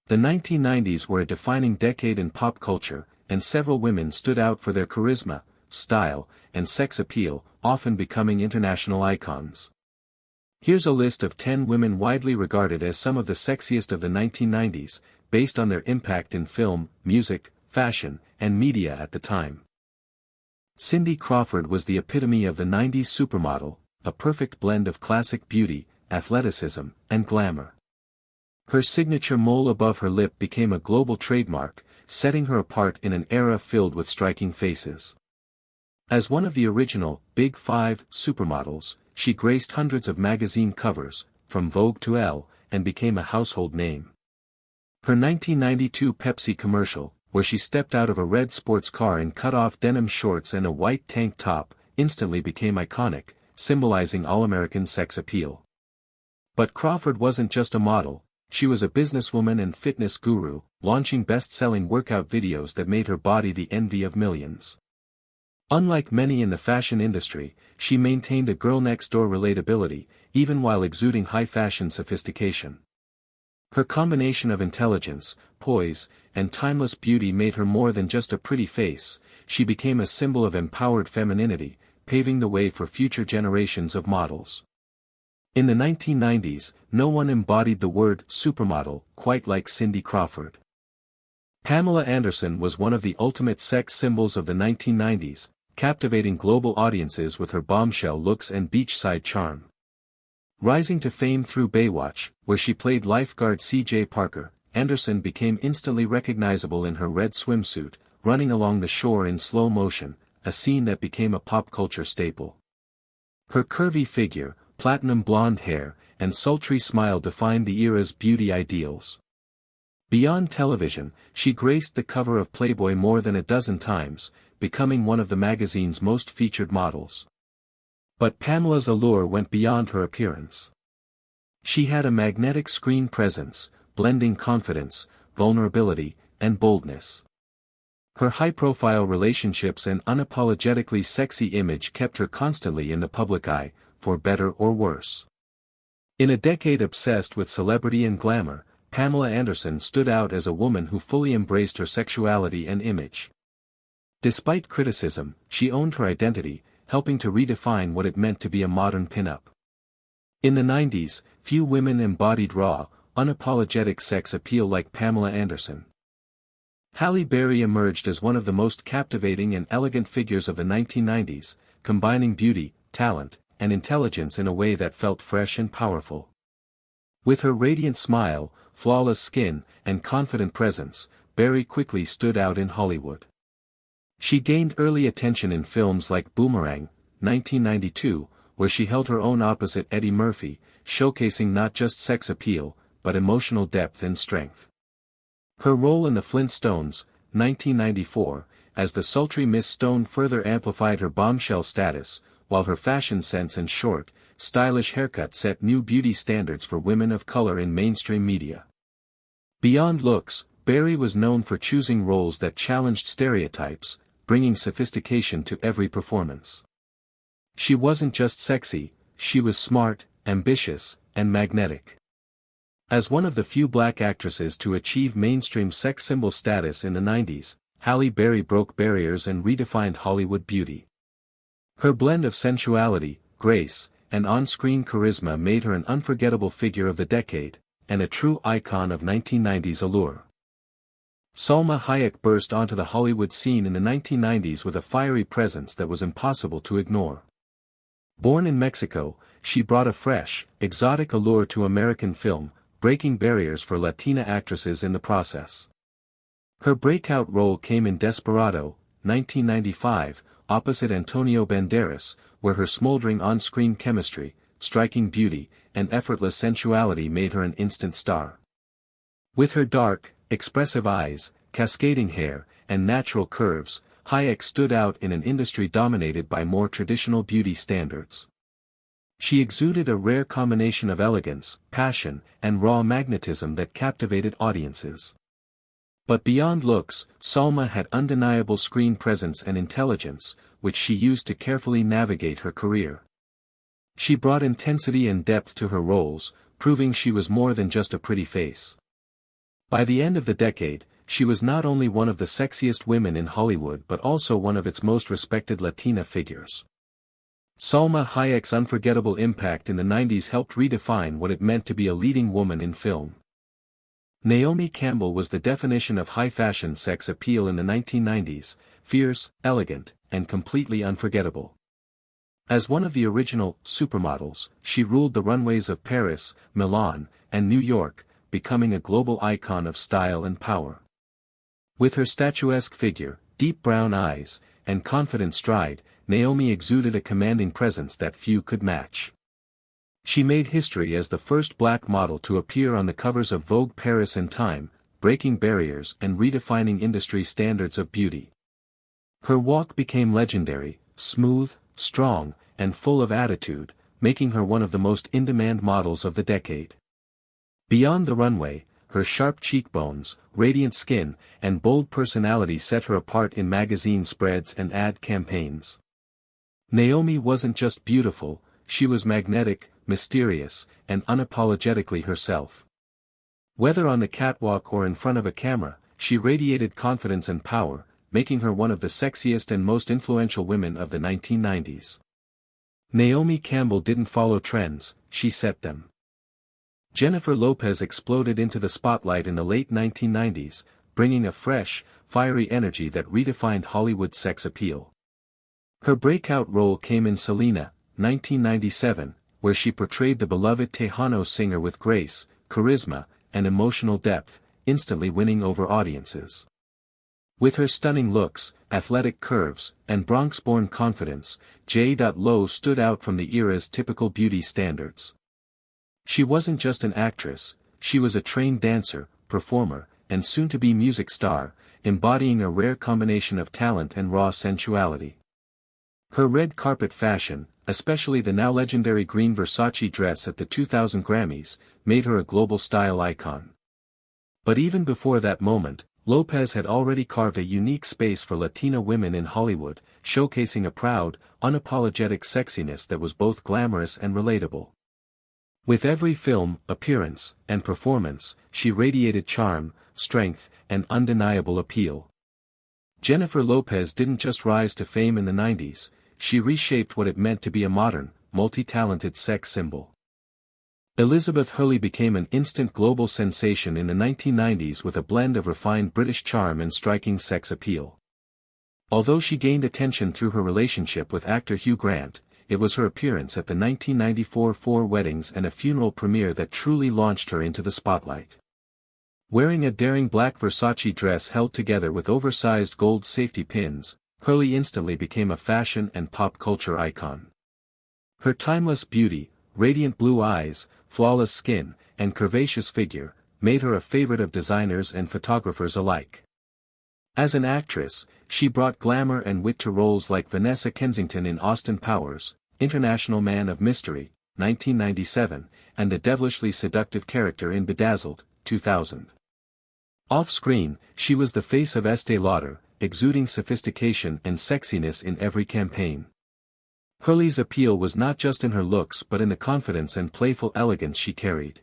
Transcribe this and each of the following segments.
The 1990s were a defining decade in pop culture, and several women stood out for their charisma, style, and sex appeal, often becoming international icons. Here's a list of 10 women widely regarded as some of the sexiest of the 1990s, based on their impact in film, music, fashion, and media at the time. Cindy Crawford was the epitome of the 90s supermodel, a perfect blend of classic beauty, athleticism, and glamour. Her signature mole above her lip became a global trademark, setting her apart in an era filled with striking faces. As one of the original, Big Five, supermodels, she graced hundreds of magazine covers, from Vogue to Elle, and became a household name. Her 1992 Pepsi commercial, where she stepped out of a red sports car in cut-off denim shorts and a white tank top, instantly became iconic, symbolizing all-American sex appeal. But Crawford wasn't just a model. She was a businesswoman and fitness guru, launching best-selling workout videos that made her body the envy of millions. Unlike many in the fashion industry, she maintained a girl-next-door relatability, even while exuding high-fashion sophistication. Her combination of intelligence, poise, and timeless beauty made her more than just a pretty face. She became a symbol of empowered femininity, paving the way for future generations of models. In the 1990s, no one embodied the word supermodel quite like Cindy Crawford. Pamela Anderson was one of the ultimate sex symbols of the 1990s, captivating global audiences with her bombshell looks and beachside charm. Rising to fame through Baywatch, where she played lifeguard C.J. Parker, Anderson became instantly recognizable in her red swimsuit, running along the shore in slow motion, a scene that became a pop culture staple. Her curvy figure, platinum blonde hair, and sultry smile defined the era's beauty ideals. Beyond television, she graced the cover of Playboy more than a dozen times, becoming one of the magazine's most featured models. But Pamela's allure went beyond her appearance. She had a magnetic screen presence, blending confidence, vulnerability, and boldness. Her high-profile relationships and unapologetically sexy image kept her constantly in the public eye, for better or worse. In a decade obsessed with celebrity and glamour, Pamela Anderson stood out as a woman who fully embraced her sexuality and image. Despite criticism, she owned her identity, helping to redefine what it meant to be a modern pin-up. In the 90s, few women embodied raw, unapologetic sex appeal like Pamela Anderson. Halle Berry emerged as one of the most captivating and elegant figures of the 1990s, combining beauty, talent, and intelligence in a way that felt fresh and powerful. With her radiant smile, flawless skin, and confident presence, Berry quickly stood out in Hollywood. She gained early attention in films like Boomerang, 1992, where she held her own opposite Eddie Murphy, showcasing not just sex appeal, but emotional depth and strength. Her role in The Flintstones, 1994, as the sultry Miss Stone further amplified her bombshell status, while her fashion sense and short, stylish haircut set new beauty standards for women of color in mainstream media. Beyond looks, Berry was known for choosing roles that challenged stereotypes, bringing sophistication to every performance. She wasn't just sexy, she was smart, ambitious, and magnetic. As one of the few black actresses to achieve mainstream sex symbol status in the 90s, Halle Berry broke barriers and redefined Hollywood beauty. Her blend of sensuality, grace, and on-screen charisma made her an unforgettable figure of the decade, and a true icon of 1990s allure. Salma Hayek burst onto the Hollywood scene in the 1990s with a fiery presence that was impossible to ignore. Born in Mexico, she brought a fresh, exotic allure to American film, breaking barriers for Latina actresses in the process. Her breakout role came in Desperado, 1995, opposite Antonio Banderas, where her smoldering on-screen chemistry, striking beauty, and effortless sensuality made her an instant star. With her dark, expressive eyes, cascading hair, and natural curves, Hayek stood out in an industry dominated by more traditional beauty standards. She exuded a rare combination of elegance, passion, and raw magnetism that captivated audiences. But beyond looks, Salma had undeniable screen presence and intelligence, which she used to carefully navigate her career. She brought intensity and depth to her roles, proving she was more than just a pretty face. By the end of the decade, she was not only one of the sexiest women in Hollywood but also one of its most respected Latina figures. Salma Hayek's unforgettable impact in the 90s helped redefine what it meant to be a leading woman in film. Naomi Campbell was the definition of high-fashion sex appeal in the 1990s, fierce, elegant, and completely unforgettable. As one of the original supermodels, she ruled the runways of Paris, Milan, and New York, becoming a global icon of style and power. With her statuesque figure, deep brown eyes, and confident stride, Naomi exuded a commanding presence that few could match. She made history as the first black model to appear on the covers of Vogue Paris and Time, breaking barriers and redefining industry standards of beauty. Her walk became legendary, smooth, strong, and full of attitude, making her one of the most in-demand models of the decade. Beyond the runway, her sharp cheekbones, radiant skin, and bold personality set her apart in magazine spreads and ad campaigns. Naomi wasn't just beautiful, she was magnetic, mysterious, and unapologetically herself. Whether on the catwalk or in front of a camera, she radiated confidence and power, making her one of the sexiest and most influential women of the 1990s. Naomi Campbell didn't follow trends, she set them. Jennifer Lopez exploded into the spotlight in the late 1990s, bringing a fresh, fiery energy that redefined Hollywood sex appeal. Her breakout role came in Selena, 1997, where she portrayed the beloved Tejano singer with grace, charisma, and emotional depth, instantly winning over audiences. With her stunning looks, athletic curves, and Bronx-born confidence, J.Lo stood out from the era's typical beauty standards. She wasn't just an actress, she was a trained dancer, performer, and soon-to-be music star, embodying a rare combination of talent and raw sensuality. Her red carpet fashion, especially the now legendary green Versace dress at the 2000 Grammys, made her a global style icon. But even before that moment, Lopez had already carved a unique space for Latina women in Hollywood, showcasing a proud, unapologetic sexiness that was both glamorous and relatable. With every film, appearance, and performance, she radiated charm, strength, and undeniable appeal. Jennifer Lopez didn't just rise to fame in the 90s, she reshaped what it meant to be a modern, multi-talented sex symbol. Elizabeth Hurley became an instant global sensation in the 1990s with a blend of refined British charm and striking sex appeal. Although she gained attention through her relationship with actor Hugh Grant, it was her appearance at the 1994 Four Weddings and a Funeral premiere that truly launched her into the spotlight. Wearing a daring black Versace dress held together with oversized gold safety pins, Hurley instantly became a fashion and pop culture icon. Her timeless beauty, radiant blue eyes, flawless skin, and curvaceous figure, made her a favorite of designers and photographers alike. As an actress, she brought glamour and wit to roles like Vanessa Kensington in Austin Powers, International Man of Mystery, 1997, and the devilishly seductive character in Bedazzled, 2000. Off-screen, she was the face of Estée Lauder, exuding sophistication and sexiness in every campaign. Hurley's appeal was not just in her looks but in the confidence and playful elegance she carried.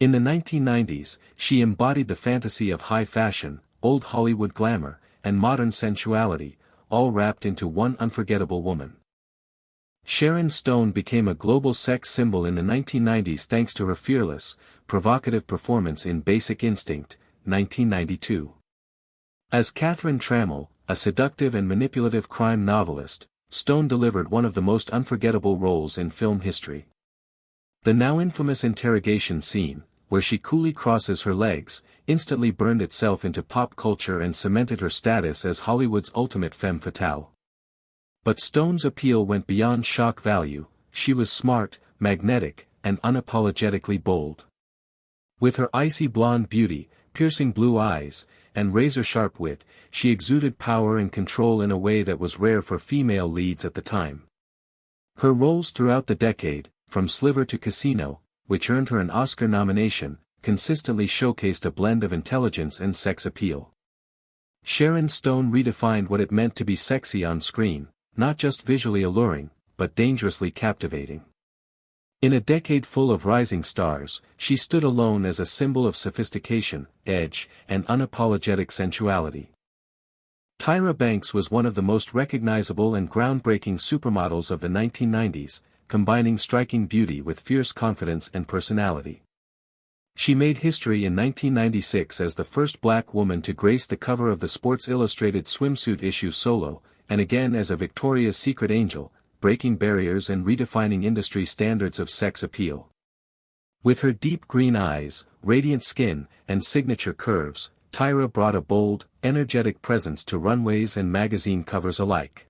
In the 1990s, she embodied the fantasy of high fashion, old Hollywood glamour, and modern sensuality, all wrapped into one unforgettable woman. Sharon Stone became a global sex symbol in the 1990s thanks to her fearless, provocative performance in Basic Instinct, 1992. As Catherine Trammell, a seductive and manipulative crime novelist, Stone delivered one of the most unforgettable roles in film history. The now infamous interrogation scene, where she coolly crosses her legs, instantly burned itself into pop culture and cemented her status as Hollywood's ultimate femme fatale. But Stone's appeal went beyond shock value, she was smart, magnetic, and unapologetically bold. With her icy blonde beauty, piercing blue eyes, and razor-sharp wit, she exuded power and control in a way that was rare for female leads at the time. Her roles throughout the decade, from Sliver to Casino, which earned her an Oscar nomination, consistently showcased a blend of intelligence and sex appeal. Sharon Stone redefined what it meant to be sexy on screen, not just visually alluring, but dangerously captivating. In a decade full of rising stars, she stood alone as a symbol of sophistication, edge, and unapologetic sensuality. Tyra Banks was one of the most recognizable and groundbreaking supermodels of the 1990s, combining striking beauty with fierce confidence and personality. She made history in 1996 as the first black woman to grace the cover of the Sports Illustrated swimsuit issue Solo, and again as a Victoria's Secret angel, breaking barriers and redefining industry standards of sex appeal. With her deep green eyes, radiant skin, and signature curves, Tyra brought a bold, energetic presence to runways and magazine covers alike.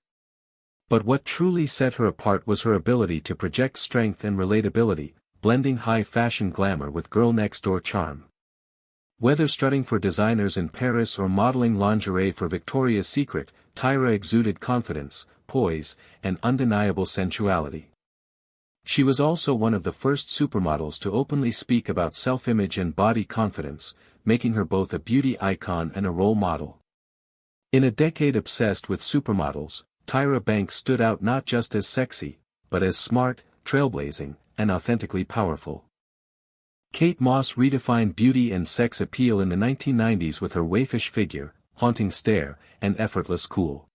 But what truly set her apart was her ability to project strength and relatability, blending high-fashion glamour with girl-next-door charm. Whether strutting for designers in Paris or modeling lingerie for Victoria's Secret, Tyra exuded confidence, poise, and undeniable sensuality. She was also one of the first supermodels to openly speak about self-image and body confidence, making her both a beauty icon and a role model. In a decade obsessed with supermodels, Tyra Banks stood out not just as sexy, but as smart, trailblazing, and authentically powerful. Kate Moss redefined beauty and sex appeal in the 1990s with her waifish figure, haunting stare, and effortless cool.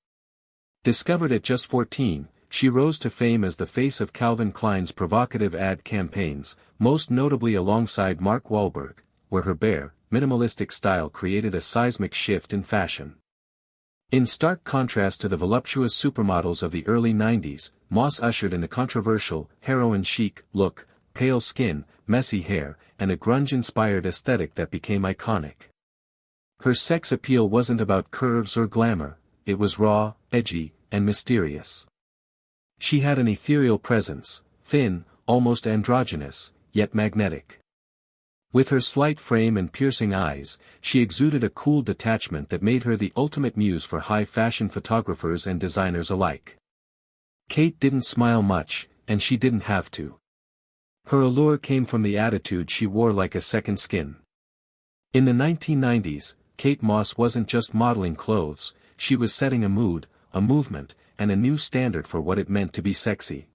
Discovered at just 14, she rose to fame as the face of Calvin Klein's provocative ad campaigns, most notably alongside Mark Wahlberg, where her bare, minimalistic style created a seismic shift in fashion. In stark contrast to the voluptuous supermodels of the early 90s, Moss ushered in a controversial, heroin-chic look, pale skin, messy hair, and a grunge-inspired aesthetic that became iconic. Her sex appeal wasn't about curves or glamour, it was raw, edgy, and mysterious. She had an ethereal presence, thin, almost androgynous, yet magnetic. With her slight frame and piercing eyes, she exuded a cool detachment that made her the ultimate muse for high-fashion photographers and designers alike. Kate didn't smile much, and she didn't have to. Her allure came from the attitude she wore like a second skin. In the 1990s, Kate Moss wasn't just modeling clothes, she was setting a mood, a movement, and a new standard for what it meant to be sexy.